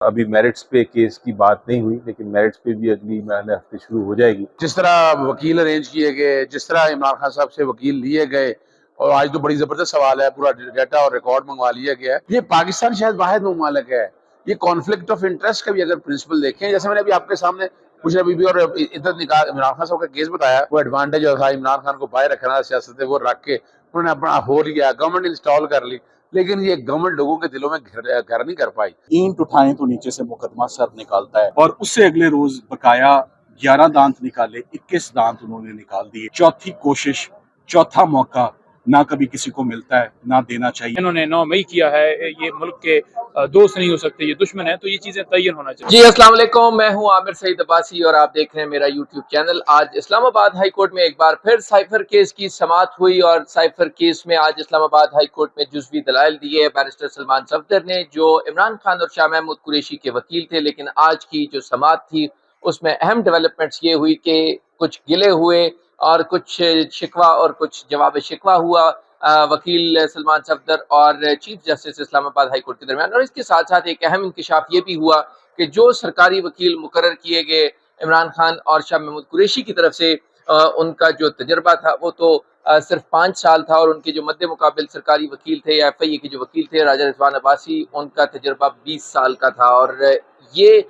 ابھی میرٹس پہ کیس کی بات نہیں ہوئی، لیکن میرٹس پہ بھی اگلی مہینے ہفتے شروع ہو جائے گی۔ جس طرح وکیل ارینج کیے گئے، جس طرح عمران خان صاحب سے وکیل لیے گئے، اور آج تو بڑی زبردست سوال ہے، پورا ڈیٹا اور ریکارڈ منگوا لیا گیا ہے۔ یہ پاکستان شاید واحد ممالک ہے، یہ کانفلکٹ آف انٹرسٹ کا بھی اگر پرنسپل دیکھیں، جیسے میں نے ابھی آپ کے سامنے کچھ ابھی بھی اور عدت نکال عمران خان صاحب کا کیس بتایا، وہ ایڈوانٹیج جو تھا عمران خان کو باہر رکھنا سیاست وہ رکھ کے انہوں نے اپنا ہو لیا، گورنمنٹ انسٹال کر لی، لیکن یہ گورنمنٹ لوگوں کے دلوں میں گھر نہیں کر پائی۔ اینٹ اٹھائیں تو نیچے سے مقدمہ سر نکالتا ہے، اور اس سے اگلے روز بقایا 11 دانت نکالے، 21 دانت انہوں نے نکال دیے۔ چوتھی کوشش، چوتھا موقع نہ کبھی کسی کو ملتا ہے، نہ دینا چاہیے۔ انہوں نے 9 مئی کیا ہے، یہ ملک کے دوست نہیں ہو سکتے، یہ دشمن ہے، تو یہ چیزیں تعین ہونا چاہیے۔ جی السلام علیکم، میں ہوں عامر سعید عباسی اور آپ دیکھ رہے ہیں میرا یوٹیوب چینل۔ آج اسلام آباد ہائی کورٹ میں ایک بار پھر سائفر کیس کی سماعت ہوئی، اور سائفر کیس میں آج اسلام آباد ہائی کورٹ میں جزوی دلائل دیے بیرسٹر سلمان صفدر نے، جو عمران خان اور شاہ محمود قریشی کے وکیل تھے۔ لیکن آج کی جو سماعت تھی اس میں اہم ڈیولپمنٹس یہ ہوئی کہ کچھ گلے ہوئے اور کچھ شکوہ اور کچھ جواب شکوہ ہوا وکیل سلمان صفدر اور چیف جسٹس اسلام آباد ہائی کورٹ کے درمیان۔ اور اس کے ساتھ ساتھ ایک اہم انکشاف یہ بھی ہوا کہ جو سرکاری وکیل مقرر کیے گئے عمران خان اور شاہ محمود قریشی کی طرف سے، ان کا جو تجربہ تھا وہ تو صرف 5 سال تھا، اور ان کے جو مد مقابل سرکاری وکیل تھے یا ایف آئی اے کے جو وکیل تھے راجہ رضوان عباسی، ان کا تجربہ 20 سال کا تھا۔ اور یہ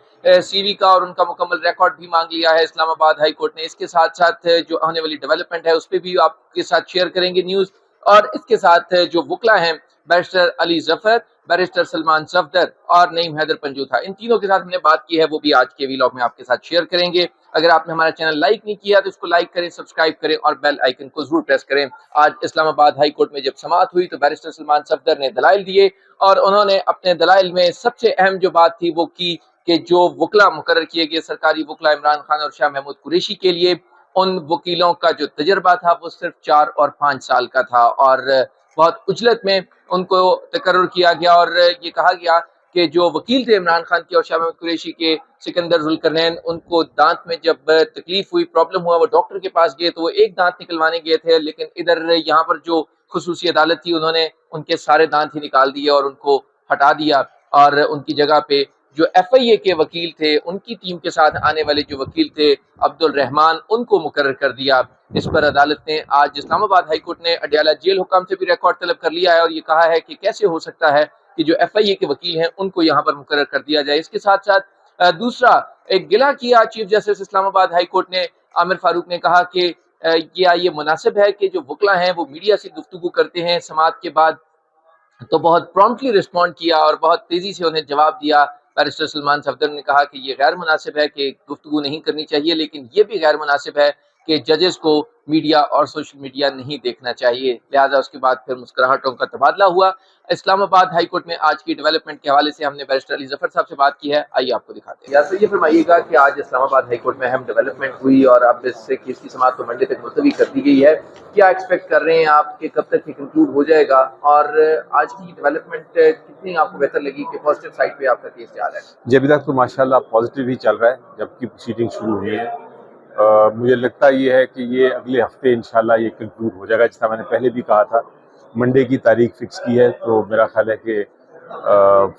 سی وی کا اور ان کا مکمل ریکارڈ بھی مانگ لیا ہے اسلام آباد ہائی کورٹ نے۔ اس کے ساتھ ساتھ جو آنے والی ڈیولپمنٹ ہے اس پہ بھی آپ کے ساتھ شیئر کریں گے نیوز، اور اس کے ساتھ جو وکلا ہیں بیرسٹر علی ظفر، بیرسٹر سلمان صفدر اور نعیم حیدر پنجوتھا، ان تینوں کے ساتھ ہم نے بات کی ہے، وہ بھی آج کے ویلاگ میں آپ کے ساتھ شیئر کریں گے۔ اگر آپ نے ہمارا چینل لائک نہیں کیا تو اس کو لائک کریں، سبسکرائب کریں اور بیل آئیکن کو ضرور پریس کریں۔ آج اسلام آباد ہائی کورٹ میں جب سماعت ہوئی تو بیرسٹر سلمان صفدر نے دلائل دیے، اور انہوں نے اپنے دلائل میں سب سے اہم جو بات تھی وہ کی کہ جو وکلا مقرر کیے گئے سرکاری وکلا عمران خان اور شاہ محمود قریشی کے لیے، ان وکیلوں کا جو تجربہ تھا وہ صرف 4 اور 5 سال کا تھا، اور بہت عجلت میں ان کو تقرر کیا گیا۔ اور یہ کہا گیا کہ جو وکیل تھے عمران خان کے اور شاہ محمود قریشی کے، سکندر ذوالقرنین، ان کو دانت میں جب تکلیف ہوئی، پرابلم ہوا، وہ ڈاکٹر کے پاس گئے تو وہ ایک دانت نکلوانے گئے تھے، لیکن ادھر یہاں پر جو خصوصی عدالت تھی انہوں نے ان کے سارے دانت ہی نکال دیے اور ان کو ہٹا دیا، اور ان کی جگہ پہ جو ایف آئی اے کے وکیل تھے، ان کی ٹیم کے ساتھ آنے والے جو وکیل تھے عبد الرحمان، ان کو مقرر کر دیا۔ اس پر عدالت نے آج اسلام آباد ہائی کورٹ نے اڈیالہ جیل حکام سے بھی ریکارڈ طلب کر لیا ہے، اور یہ کہا ہے کہ کیسے ہو سکتا ہے کہ جو ایف آئی اے کے وکیل ہیں ان کو یہاں پر مقرر کر دیا جائے۔ اس کے ساتھ ساتھ دوسرا ایک گلہ کیا چیف جسٹس اسلام آباد ہائی کورٹ نے، عامر فاروق نے کہا کہ کیا یہ مناسب ہے کہ جو وکلا ہیں وہ میڈیا سے گفتگو کرتے ہیں سماعت کے بعد، تو بہت پرومپٹلی رسپونڈ کیا اور بہت تیزی سے انہیں جواب دیا۔ بیرسٹر سلمان صفدر نے کہا کہ یہ غیر مناسب ہے کہ گفتگو نہیں کرنی چاہیے، لیکن یہ بھی غیر مناسب ہے کہ ججز کو میڈیا اور سوشل میڈیا نہیں دیکھنا چاہیے، لہذا اس کے بعد پھر مسکراہٹوں کا تبادلہ ہوا۔ اسلام آباد ہائی کورٹ میں آج کی ڈیولپمنٹ کے حوالے سے ہم نے بیرسٹر علی ظفر صاحب سے بات کی ہے، آئیے آپ کو دکھاتے ہیں۔ یاسر، یہ فرمائیے گا کہ آج اسلام آباد ہائی کورٹ میں اہم ڈیولپمنٹ ہوئی اور اب اس کیس کی سماعت کو منڈے تک ملتوی کر دی گئی ہے، کیا ایکسپیکٹ کر رہے ہیں آپ کہ کب تک یہ کنکلوڈ ہو جائے گا، اور آج کی ڈیولپمنٹ کتنی آپ کو بہتر لگی کہ پازیٹیو سائڈ پہ آپ کا کیس جا رہا ہے؟ جی ابھی تک تو ماشاءاللہ پازیٹیو ہی چل رہا ہے، جبکہ پروسیڈنگ شروع ہوئی ہے۔ مجھے لگتا یہ ہے کہ یہ اگلے ہفتے انشاءاللہ یہ کنکلوڈ ہو جائے گا، جس طرح میں نے پہلے بھی کہا تھا منڈے کی تاریخ فکس کی ہے، تو میرا خیال ہے کہ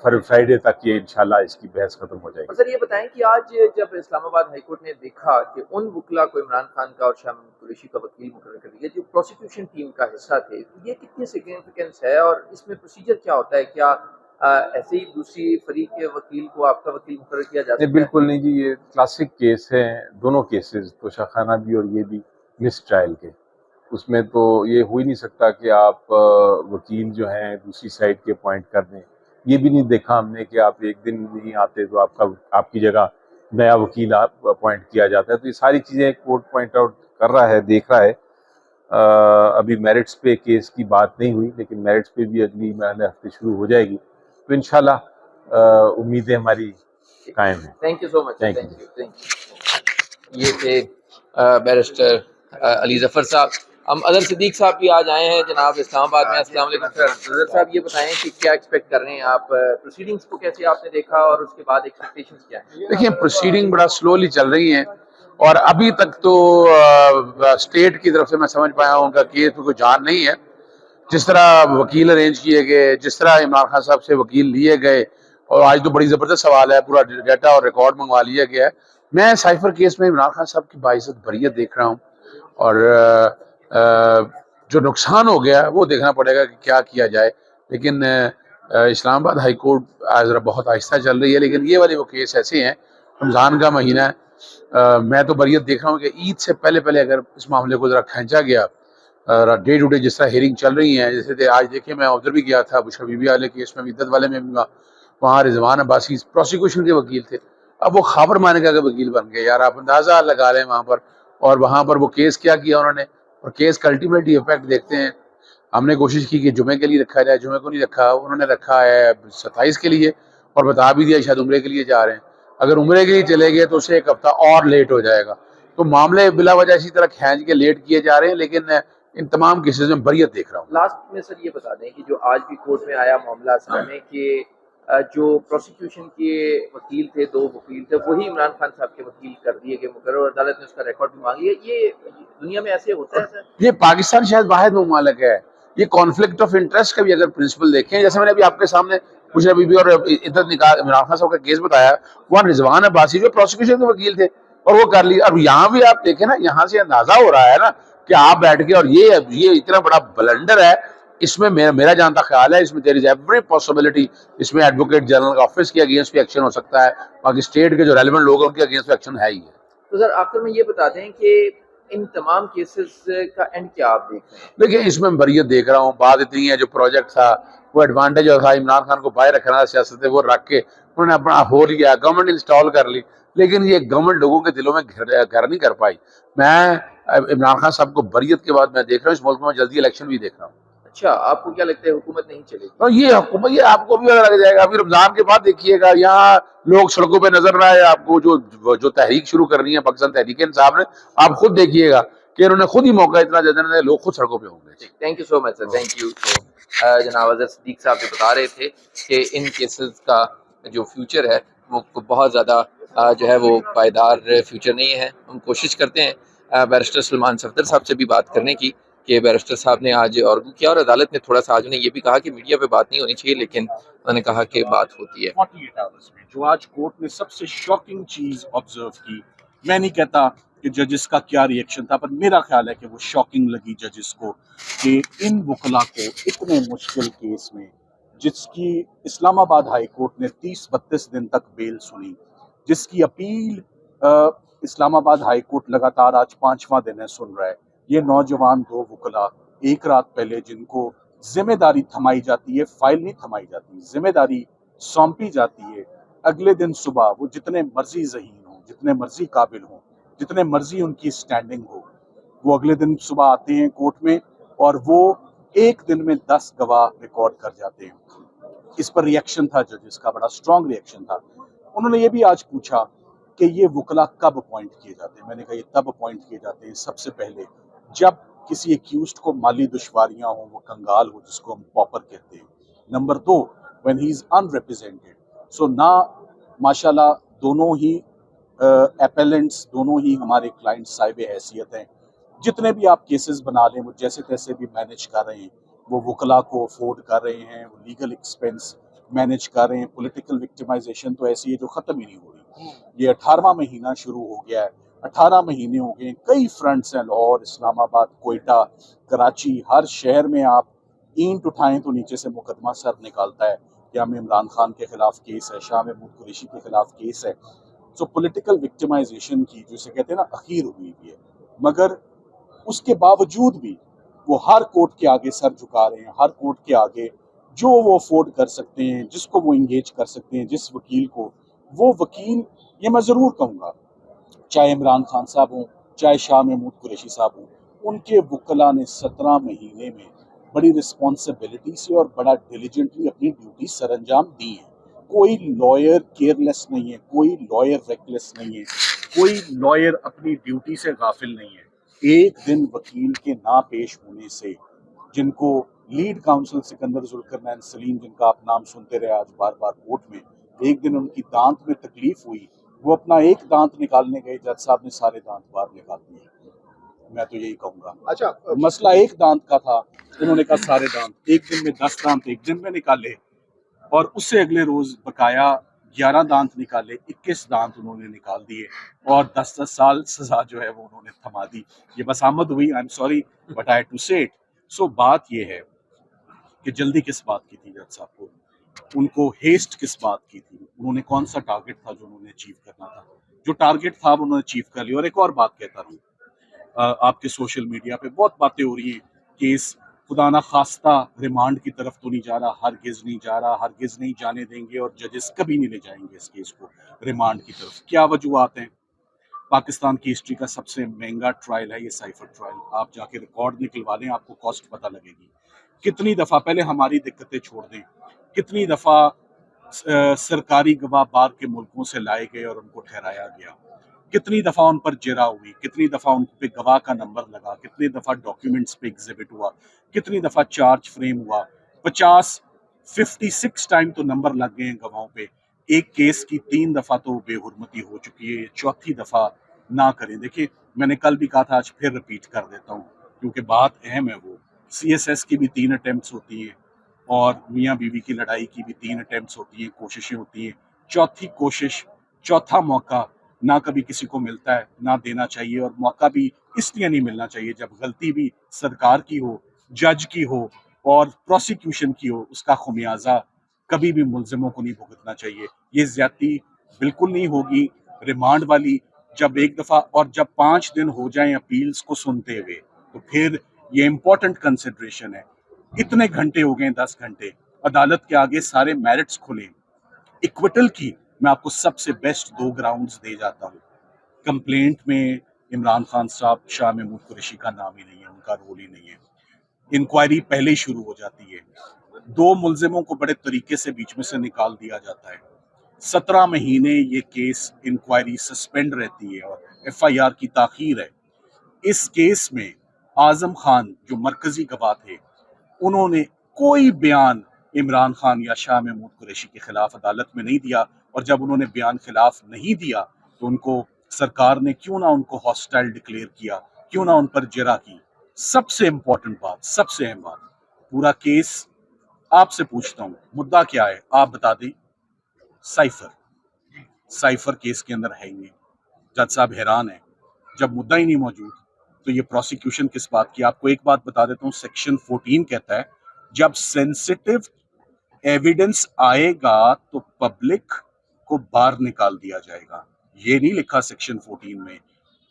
فرائیڈے تک یہ انشاءاللہ اس کی بحث ختم ہو جائے گی۔ سر یہ بتائیں کہ آج جب اسلام آباد ہائی کورٹ نے دیکھا کہ ان وکلا کو عمران خان کا اور شاہ محمود قریشی کا وکیل مقرر کر دیا جو پروسیکیوشن ٹیم کا حصہ تھے، تو یہ کتنی سگنیفیکنس ہے اور اس میں پروسیجر کیا ہوتا ہے؟ کیا ایسے ہی دوسری فریق کے وکیل کو آپ کا وکیل مقرر کیا جاتا ہے؟ بالکل نہیں جی، یہ کلاسک کیس ہے، دونوں کیسز تو شاخانہ بھی اور یہ بھی مس ٹرائل کے، اس میں تو یہ ہو ہی نہیں سکتا کہ آپ وکیل جو ہیں دوسری سائڈ کے اپوائنٹ کر دیں۔ یہ بھی نہیں دیکھا ہم نے کہ آپ ایک دن نہیں آتے تو آپ کی جگہ نیا وکیل آپ اپوائنٹ کیا جاتا ہے، تو یہ ساری چیزیں کورٹ پوائنٹ آؤٹ کر رہا ہے، دیکھ رہا ہے۔ ابھی میرٹس پہ کیس کی بات نہیں ہوئی، لیکن میرٹس پہ بھی اگلی مہینے ہفتے شروع ہو جائے گی، تو انشاءاللہ امیدیں ہماری قائم ہیں۔ Thank you so much. Thank you. یہ تھے بیرسٹر علی ظفر صاحب۔ ہم اظہر صدیق صاحب بھی آج آئے ہیں جناب اسلام آباد میں۔ السلام علیکم سر۔ اظہر صاحب یہ بتائیں کہ کیا ایکسپیکٹ کر رہے ہیں آپ، پروسیڈنگز کو کیسے آپ نے دیکھا اور اس کے بعد ایکسپیکٹیشنز کیا ہیں؟ دیکھیں پروسیڈنگ بڑا سلولی چل رہی ہیں، اور ابھی تک تو اسٹیٹ کی طرف سے میں سمجھ پایا ہوں کہ کیس میں کوئی جان نہیں ہے۔ جس طرح وکیل ارینج کیے گئے، جس طرح عمران خان صاحب سے وکیل لیے گئے، اور آج تو بڑی زبردست سوال ہے, پورا ڈیٹا اور ریکارڈ منگوا لیا گیا ہے. میں سائفر کیس میں عمران خان صاحب کی باعزت بریت دیکھ رہا ہوں, اور جو نقصان ہو گیا وہ دیکھنا پڑے گا کہ کیا کیا جائے. لیکن اسلام آباد ہائی کورٹ ذرا بہت آہستہ چل رہی ہے, لیکن یہ والے وہ کیس ایسے ہیں, رمضان کا مہینہ ہے, میں تو بریت دیکھ رہا ہوں کہ عید سے پہلے اگر اس معاملے کو ذرا کھینچا گیا, ڈے ٹو ڈے جس طرح ہیئرنگ چل رہی ہیں, جیسے آج دیکھیں میں ادھر بھی گیا تھا بشرا بی بی والے کیس میں, عدت والے میں بھی, وہاں رضوان عباسی پروسیکیوشن کے وکیل تھے, اب وہ خاور مانیکا کے وکیل بن گئے. یار آپ اندازہ لگا لیں وہاں پر, اور وہاں پر وہ کیس کیا انہوں نے, اور کیس کا الٹیمیٹلی افیکٹ دیکھتے ہیں. ہم نے کوشش کی کہ جمعے کے لیے رکھا جائے, جمعے کو نہیں رکھا, انہوں نے رکھا ہے 27 کے لیے, اور بتا بھی دیا شاید عمرے کے لیے جا رہے ہیں. اگر عمرے کے لیے چلے گئے تو اسے ایک ہفتہ اور لیٹ ہو جائے گا. تو معاملے بلا وجہ اسی طرح کھینچ کے لیٹ کیے جا رہے ہیں, لیکن ان تمام کیسز میں بریت دیکھ رہا ہوں. لاسٹ میں سر یہ بتا دیں کہ جو آج بھی کورٹ میں آیا معاملہ اصل میں کہ جو پروسیکیوشن کے وکیل تھے, 2 وکیل تھے, وہی عمران خان صاحب کے وکیل کر دیے گئے مقرر, اور عدالت نے اس کا ریکارڈ بھی مانگ لیا. یہ دنیا میں ایسے ہوتا ہے سر؟ یہ پاکستان شاید واحد ممالک ہے. یہ کانفلکٹ آف انٹرسٹ کا بھی اگر پرنسپل دیکھیں, جیسے میں نے ابھی آپ کے سامنے بشرا بی بی اور عدت نکال عمران خان صاحب کا کیس بتایا, وہاں رضوان عباسی جو پروسیکیوشن کے وکیل تھے, اور وہ کر لی. اب یہاں بھی آپ دیکھیں نا, یہاں سے اندازہ ہو رہا ہے نا کہ آپ بیٹھ کے, اور یہ اتنا بڑا بلنڈر ہے, اس میں میرا جانتا خیال ہے اس میں there is every possibility, اس میں ایڈوکیٹ جنرل کا آفس کے اگینسٹ بھی ایکشن ہو سکتا ہے, باقی اسٹیٹ کے جو ریلیونٹ لوگ ہیں ان کے اگینسٹ بھی ایکشن ہے ہی ہے. تو سر آخر میں یہ بتا دیں کہ ان تمام کیسز کا اینڈ کیا آپ دیکھ رہے ہیں؟ دیکھیں اس میں بریت دیکھ رہا ہوں. بات اتنی ہے, جو پروجیکٹ تھا وہ ایڈوانٹیج جو تھا عمران خان کو باہر رکھنا تھا سیاست, وہ رکھ کے انہوں نے اپنا ہو لیا, گورنمنٹ انسٹال کر لی, لیکن یہ گورنمنٹ لوگوں کے دلوں میں گھر نہیں کر پائی. میں عمران خان صاحب کو بریت کے بعد میں دیکھ رہا ہوں اس ملک میں جلدی الیکشن بھی دیکھ رہا ہوں. اچھا, آپ کو کیا لگتا ہے حکومت نہیں چلے گی؟ اور یہ حکومت, یہ آپ کو بھی پتا لگ جائے گا. ابھی رمضان کے بعد دیکھیے گا, یہاں لوگ سڑکوں پہ نظر نہ آئے آپ کو, جو تحریک شروع کرنی ہے پاکستان تحریک انصاف نے, آپ خود دیکھیے گا کہ انہوں نے خود ہی موقع اتنا دے دینا ہے, لوگ خود سڑکوں پہ ہوں گے. Thank you so much sir, thank you. جناب اظہر صدیق صاحب جو بتا رہے تھے کہ ان کیسز کا جو فیوچر ہے وہ بہت زیادہ جو ہے وہ پائیدار فیوچر نہیں ہے. ہم کوشش کرتے ہیں بیرسٹر سلمان صفدر صاحب سے بھی بات کرنے کی, کہ بیرسٹر صاحب نے آج آرگو کیا, اور عدالت نے تھوڑا سا آج انہیں یہ بھی کہا کہ میڈیا پہ بات نہیں ہونی چاہیے, لیکن انہوں نے کہا کہ بات ہوتی ہے. 48 آورز میں جو آج کورٹ نے سب سے شاکنگ چیز آبزرو کی, میں نہیں کہتا کہ ججز کا کیا ری ایکشن تھا, پر میرا خیال ہے کہ وہ شاکنگ لگی ججز کو, کہ ان وکلا کو اتنے مشکل کیس میں, جس کی اسلام آباد ہائی کورٹ نے 30-32 دن تک بیل سنی, جس کی اپیل اسلام آباد ہائی کورٹ لگاتار آج 5واں دن ہے سن رہا ہے, یہ نوجوان 2 وکلا ایک رات پہلے جن کو ذمہ داری تھمائی جاتی ہے, فائل نہیں تھمائی جاتی, ذمہ داری سونپی جاتی ہے, اگلے دن صبح وہ جتنے مرضی ذہین ہوں, جتنے مرضی قابل ہوں, جتنے مرضی ان کی سٹینڈنگ ہو, وہ اگلے دن صبح آتے ہیں کورٹ میں, اور وہ ایک دن میں 10 گواہ ریکارڈ کر جاتے ہیں. اس پر ریئیکشن تھا ججز کا, بڑا سٹرونگ ریئیکشن تھا. انہوں نے یہ بھی آج پوچھا کہ یہ وکلا کب اپوائنٹ کیے جاتے ہیں. میں نے کہا یہ تب اپوائنٹ کیے جاتے ہیں سب سے پہلے جب کسی ایکیوزڈ کو مالی دشواریاں ہوں, وہ کنگال ہو, جس کو ہم پاپر کہتے ہیں. Number 2, when he is unrepresented. سو نہ ماشاءاللہ دونوں ہی اپیلنٹس, دونوں ہی ہمارے کلائنٹ صاحب حیثیت ہیں. جتنے بھی آپ کیسز بنا لیں وہ جیسے تیسے بھی مینیج کر رہے ہیں, وہ وکلا کو افورڈ کر رہے ہیں, وہ لیگل ایکسپینس مینیج کر رہے ہیں. پولیٹیکل وکٹمائزیشن تو ایسی ہے جو ختم ہی نہیں ہو رہی. یہ 18واں مہینہ شروع ہو گیا ہے, 18 مہینے ہو گئے, کئی فرنٹس ہیں, لاہور, اسلام آباد, کوئٹہ, کراچی, ہر شہر میں آپ اینٹ اٹھائیں تو نیچے سے مقدمہ سر نکالتا ہے کہ ہمیں عمران خان کے خلاف کیس ہے, شاہ محمود قریشی کے خلاف کیس ہے. سو پولیٹیکل وکٹمائزیشن کی جو اسے کہتے ہیں نا اخیر ہوئی ہے, مگر اس کے باوجود بھی وہ ہر کورٹ کے آگے سر جھکا رہے ہیں, ہر کورٹ کے آگے جو وہ افورڈ کر سکتے ہیں, جس کو وہ انگیج کر سکتے ہیں, جس وکیل کو, وہ وکیل, یہ میں ضرور کہوں گا, چاہے عمران خان صاحب ہوں, چاہے شاہ محمود قریشی صاحب ہوں, ان کے وکلا نے 17 مہینے میں بڑی رسپانسبلٹی سے اور بڑا ڈیلیجنٹلی اپنی ڈیوٹی سر انجام دی ہیں. کوئی لائر کیئرلیس نہیں ہے, کوئی لائر ریکلیس نہیں ہے, کوئی لائر اپنی ڈیوٹی سے غافل نہیں ہے. ایک دن وکیل کے نہ پیش ہونے سے, جن کو لیڈ کاؤنسل سکندر ذوالقرنین سلیم, جن کا آپ نام سنتے رہے آج بار بار کورٹ میں, ایک دن ان کی دانت میں تکلیف ہوئی, وہ اپنا ایک دانت نکالنے گئے, جج صاحب نے سارے دانت باہر نکال دیے. میں تو یہی کہوں گا, اچھا مسئلہ ایک دانت کا تھا, انہوں نے کہا سارے دانت, ایک دن میں 10 دانت ایک دن میں نکالے. اور اس سے اگلے روز بقایا 11 دانت نکالے، 21 دانت انہوں نے نکال دیے اور 10 سال سزا جو ہے وہ انہوں نے تھما دی. یہ بس آمد ہوئی. I am sorry but I had to say it. So بات یہ ہے کہ جلدی کس بات کی تھی جج صاحب کو، ان کو ہیسٹ کس بات کی تھی، انہوں نے کون سا ٹارگٹ تھا جو انہوں نے اچیو کرنا تھا. جو ٹارگٹ تھا وہ انہوں نے اچیو کر لیا. اور ایک اور بات کہتا ہوں، آپ کے سوشل میڈیا پہ بہت باتیں ہو رہی ہیں کہ اس خدا نہ خواستہ ریمانڈ کی طرف تو نہیں جا رہا، ہرگز نہیں جا رہا، ہرگز نہیں جانے دیں گے اور ججز کبھی نہیں لے جائیں گے اس کیس کو ریمانڈ کی طرف. کیا وجوہات ہیں؟ پاکستان کی ہسٹری کا سب سے مہنگا ٹرائل ہے یہ سائفر ٹرائل. آپ جا کے ریکارڈ نکلوا لیں، آپ کو کاسٹ پتہ لگے گی. کتنی دفعہ، پہلے ہماری دقتیں چھوڑ دیں، کتنی دفعہ سرکاری گواہ باہر کے ملکوں سے لائے گئے اور ان کو ٹھہرایا گیا، کتنی دفعہ ان پر جرا ہوئی، کتنی دفعہ ان پہ گواہ کا نمبر لگا، کتنی دفعہ ڈاکیومنٹس پہ ایگزیبٹ ہوا، کتنی دفعہ چارج فریم ہوا. 56 ٹائم تو نمبر لگ گئے ہیں گواہوں پہ. ایک کیس کی 3 دفعہ تو بے حرمتی ہو چکی ہے، 4تھی دفعہ نہ کریں. دیکھیں میں نے کل بھی کہا تھا، آج پھر رپیٹ کر دیتا ہوں کیونکہ بات اہم ہے. وہ CSS کی بھی 3 اٹیمپٹس ہوتی ہیں اور میاں بیوی کی لڑائی کی بھی 3 اٹیمپٹس ہوتی ہیں، کوششیں ہوتی ہیں. 4تھی کوشش، 4تھا موقع نہ کبھی کسی کو ملتا ہے، نہ دینا چاہیے. اور موقع بھی اس لیے نہیں ملنا چاہیے جب غلطی بھی سرکار کی ہو، جج کی ہو اور پروسیکیوشن کی ہو، اس کا خمیازہ کبھی بھی ملزموں کو نہیں بھگتنا چاہیے. یہ زیادتی بالکل نہیں ہوگی. ریمانڈ والی جب ایک دفعہ اور جب 5 دن ہو جائیں اپیلز کو سنتے ہوئے تو پھر یہ امپورٹنٹ کنسیڈریشن ہے. اتنے گھنٹے ہو گئے، 10 گھنٹے عدالت کے آگے سارے میرٹس کھلے. ایکویٹل کی میں آپ کو سب سے بیسٹ 2 گراؤنڈز دے جاتا ہوں. کمپلینٹ میں عمران خان صاحب، شاہ محمود قریشی کا نام ہی نہیں ہے، ان کا رول ہی نہیں ہے. انکوائری پہلے ہی شروع ہو جاتی ہے. 2 ملزموں کو بڑے طریقے سے بیچ میں سے نکال دیا جاتا ہے. 17 مہینے یہ کیس انکوائری سسپینڈ رہتی ہے اور FIR کی تاخیر ہے. اس کیس میں اعظم خان جو مرکزی گواہ تھے، انہوں نے کوئی بیان عمران خان یا شاہ محمود قریشی کے خلاف عدالت میں نہیں دیا. اور جب انہوں نے بیان خلاف نہیں دیا تو ان کو سرکار نے کیوں نہ ان کو ہاسٹائل ڈکلیئر کیا، کیوں نہ ان پر جرا کی. سب سے امپورٹنٹ بات، سب سے اہم بات، پورا کیس آپ سے پوچھتا ہوں مدعا کیا ہے آپ بتا دیں. سائفر کیس کے اندر ہے ہی نہیں. جج صاحب حیران ہیں، جب مدعا ہی نہیں موجود تو یہ پروسیکیوشن کس بات کی. آپ کو ایک بات بتا دیتا ہوں، سیکشن 14 کہتا ہے جب سینسٹیو ایویڈنس آئے گا تو پبلک کو باہر نکال دیا جائے گا. یہ نہیں لکھا سیکشن 14 میں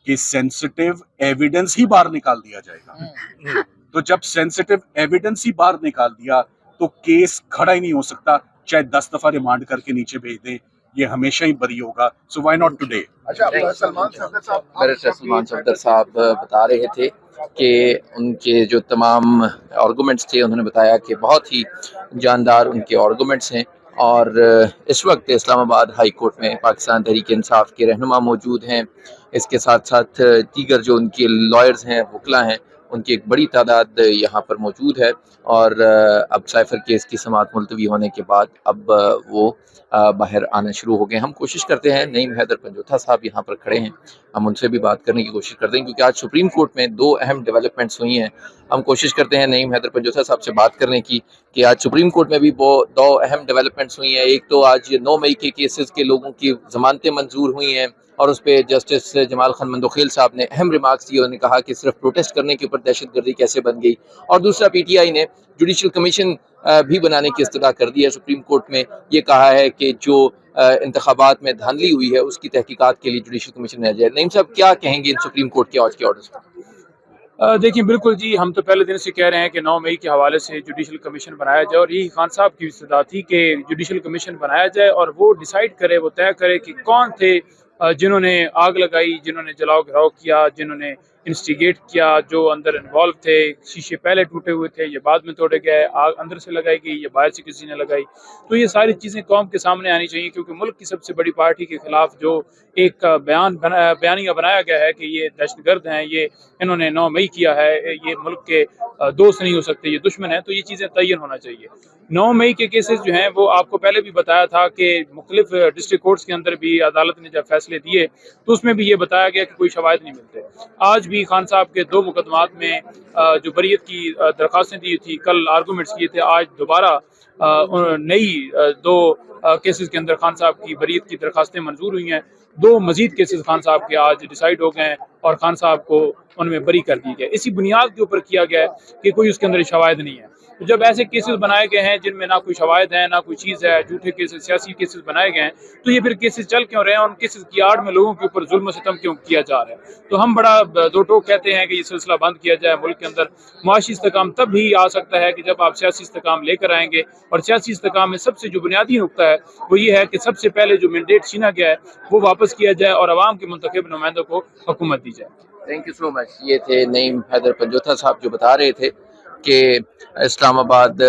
کہ سینسٹیو ایویڈنس ہی باہر نکال دیا جائے گا. تو جب سینسٹیو ایویڈنس ہی باہر نکال دیا تو کیس کھڑا ہی نہیں ہو سکتا، چاہے 10 دفعہ ریمانڈ کر کے نیچے بھیج دیں، یہ ہمیشہ ہی بری ہوگا. So why not today. Barrister Salman Safdar صاحب بتا رہے تھے کہ ان کے جو تمام آرگومنٹس تھے، انہوں نے بتایا کہ بہت ہی جاندار ان کے آرگومنٹس ہیں. اور اس وقت اسلام آباد ہائی کورٹ میں پاکستان تحریک انصاف کے رہنما موجود ہیں. اس کے ساتھ ساتھ دیگر جو ان کے لائرز ہیں، وکلا ہیں، ان کی ایک بڑی تعداد یہاں پر موجود ہے. اور اب سائفر کیس کی سماعت ملتوی ہونے کے بعد اب وہ باہر آنا شروع ہو گئے. ہم کوشش کرتے ہیں، نعیم حیدر پنجوتھا صاحب یہاں پر کھڑے ہیں، ہم ان سے بھی بات کرنے کی کوشش کرتے ہیں کیونکہ آج سپریم کورٹ میں 2 اہم ڈیولپمنٹس ہوئی ہیں. ہم کوشش کرتے ہیں نعیم حیدر پنجوتھا صاحب سے بات کرنے کی کہ آج سپریم کورٹ میں بھی 2 اہم ڈیولپمنٹس ہوئی ہیں. ایک تو آج 9 مئی کے کیسز کے لوگوں کی ضمانتیں منظور ہوئی ہیں اور اس پہ جسٹس جمال خان مندوخیل صاحب نے اہم ریمارکس دیے. انہوں نے کہا کہ صرف پروٹیسٹ کرنے کے اوپر دہشت گردی کیسے بن گئی. اور دوسرا PTI نے جوڈیشل کمیشن بھی بنانے کی استدعا کر دی ہے. سپریم کورٹ میں یہ کہا ہے کہ جو انتخابات میں دھاندلی ہوئی ہے اس کی تحقیقات کے لیے جوڈیشل کمیشن میں جائے. نعیم صاحب کیا کہیں گے ان سپریم کورٹ کے آج کے آرڈرز پر؟ دیکھیں بالکل جی، ہم تو پہلے دن سے کہہ رہے ہیں کہ 9 مئی کے حوالے سے جوڈیشل کمیشن بنایا جائے اور یہی خان صاحب کی استدعا تھی کہ جوڈیشل کمیشن بنایا جائے اور وہ ڈیسائیڈ کرے، وہ طے کرے کہ کون تھے جنہوں نے آگ لگائی، جنہوں نے جلاؤ گھراؤ کیا، جنہوں نے انسٹیگیٹ کیا، جو اندر انوالو تھے. شیشے پہلے ٹوٹے ہوئے تھے، یہ بعد میں توڑے گئے. آگ اندر سے لگائی گئی، یہ باہر سے کسی نے لگائی. تو یہ ساری چیزیں قوم کے سامنے آنی چاہیے کیونکہ ملک کی سب سے بڑی پارٹی کے خلاف جو ایک بیانیہ بنایا گیا ہے کہ یہ دہشت گرد ہیں، یہ انہوں نے 9 مئی کیا ہے، یہ ملک کے دوست نہیں ہو سکتے، یہ دشمن ہیں. تو یہ چیزیں تعین ہونا چاہیے. 9 مئی کے کیسز جو ہیں وہ آپ کو پہلے بھی بتایا تھا کہ مختلف ڈسٹرکٹ کورٹس کے اندر بھی عدالت نے جب فیصلے دیے تو اس میں بھی یہ بتایا گیا کہ کوئی شواہد نہیں ملتے. آج بھی خان صاحب کے 2 مقدمات میں جو بریت کی درخواستیں دی تھی، کل آرگومنٹس کیے تھے، آج دوبارہ نئی 2 کیسز کے اندر خان صاحب کی بریت کی درخواستیں منظور ہوئی ہیں. 2 مزید کیسز خان صاحب کے آج ڈیسائیڈ ہو گئے ہیں اور خان صاحب کو ان میں بری کر دی گیا. اسی بنیاد کے اوپر کیا گیا ہے کہ کوئی اس کے اندر شواہد نہیں ہے. تو جب ایسے کیسز بنائے گئے ہیں جن میں نہ کوئی شواہد ہیں، نہ کوئی چیز ہے، جھوٹے کیسز، سیاسی کیسز بنائے گئے ہیں، تو یہ پھر کیسز چل کیوں رہے ہیں؟ ان کیسز کی آڑ میں لوگوں کے اوپر ظلم و ستم کیوں کیا جا رہا ہے؟ تو ہم بڑا دو ٹوک کہتے ہیں کہ یہ سلسلہ بند کیا جائے. ملک کے اندر معاشی استحکام تب بھی آ سکتا ہے کہ جب آپ سیاسی استحکام لے کر آئیں گے، اور سیاسی استحکام میں سب سے جو بنیادی نقطہ ہے وہ یہ ہے کہ سب سے پہلے جو مینڈیٹ چھینا گیا ہے وہ واپس کیا جائے اور عوام کے منتخب نمائندوں کو حکومت دی جائے. تھینک یو سو مچ. یہ تھے نعیم حیدر پنجوتھا صاحب جو بتا رہے تھے کہ اسلام آباد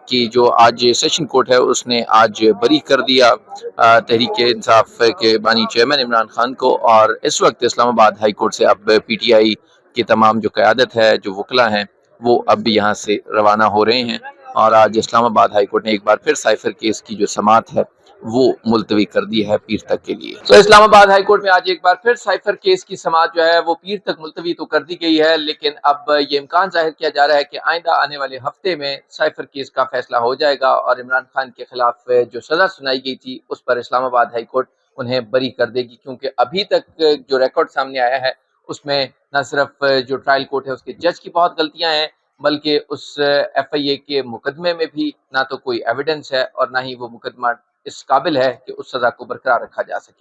کی جو آج سیشن کورٹ ہے اس نے آج بری کر دیا تحریک انصاف کے بانی چیئرمین عمران خان کو، اور اس وقت اسلام آباد ہائی کورٹ سے اب پی ٹی آئی کی تمام جو قیادت ہے، جو وکلا ہیں، وہ اب بھی یہاں سے روانہ ہو رہے ہیں. اور آج اسلام آباد ہائی کورٹ نے ایک بار پھر سائفر کیس کی جو سماعت ہے وہ ملتوی کر دی ہے پیر تک کے لیے. تو اسلام آباد ہائی کورٹ میں آج ایک بار پھر سائفر کیس کی سماعت جو ہے وہ پیر تک ملتوی تو کر دی گئی ہے، لیکن اب یہ امکان ظاہر کیا جا رہا ہے کہ آئندہ آنے والے ہفتے میں سائفر کیس کا فیصلہ ہو جائے گا، اور عمران خان کے خلاف جو سزا سنائی گئی تھی اس پر اسلام آباد ہائی کورٹ انہیں بری کر دے گی، کیونکہ ابھی تک جو ریکارڈ سامنے آیا ہے اس میں نہ صرف جو ٹرائل کورٹ ہے اس کے جج کی بہت غلطیاں ہیں، بلکہ اس ایف آئی اے کے مقدمے میں بھی نہ تو کوئی ایویڈنس ہے اور نہ ہی وہ مقدمہ اس قابل ہے کہ اس سزا کو برقرار رکھا جا سکے.